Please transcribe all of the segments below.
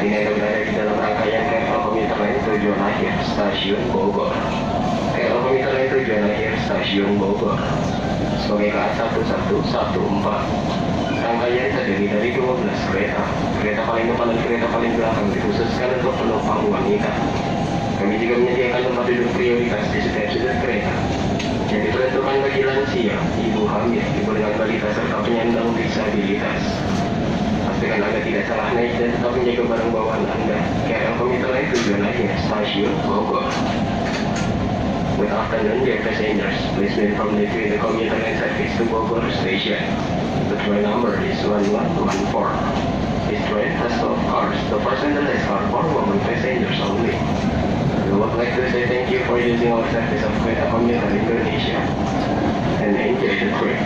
ini Anda berada di dalam rangkaian kereta komuter lain tujuan akhir Stasiun Bogor. Kereta komuter lain tujuan akhir Stasiun Bogor. Sebagai KA 1114. Rangkaian terdiri dari 12 kereta. Kereta paling depan dan kereta paling belakang dikhususkan untuk penumpang wanita. Kami juga menyediakan tempat duduk prioritas di setiap sudut kereta yang diperuntukkan bagi lansia, ibu hamil, ibu dengan balita serta penyandang disabilitas. Pastikan Anda tidak salah naik dan tetap menjaga barang bawaan Anda. KRL komuter lain tujuan akhir Stasiun Bogor. Good afternoon, dear passengers. Please be informed that the commuter line service to Bogor Station. The train number is 1114. This train has 12 cars. The first and the last car for women passengers only. We would like to say thank you for using our service of Kereta Komuter Indonesia and enjoy the trip.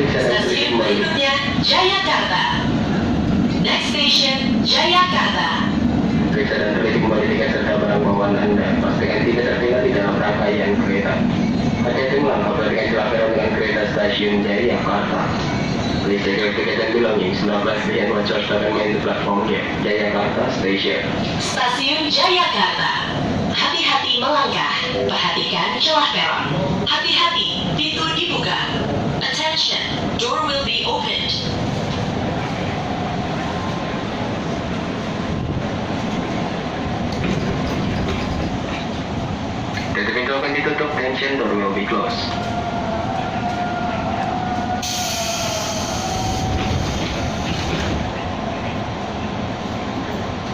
Stasiun berikutnya Jayakarta. Next station Jayakarta. Periksa dan teliti kembali tiket serta barang bawaan Anda. Pastikan tidak tertinggal di dalam rangkaian kereta. Hati-hati melangkah berikan celah peron dengan kereta Stasiun Jayakarta. Please check your ticket and belongings. Do not leave and watch your stand in the platform here. Jayakarta Station. Stasiun Jayakarta. Hati-hati melangkah. Perhatikan celah peron. Hati-hati, pintu dibuka. Attention, door will be opened. Pintu akan ditutup. Attention, door will be closed.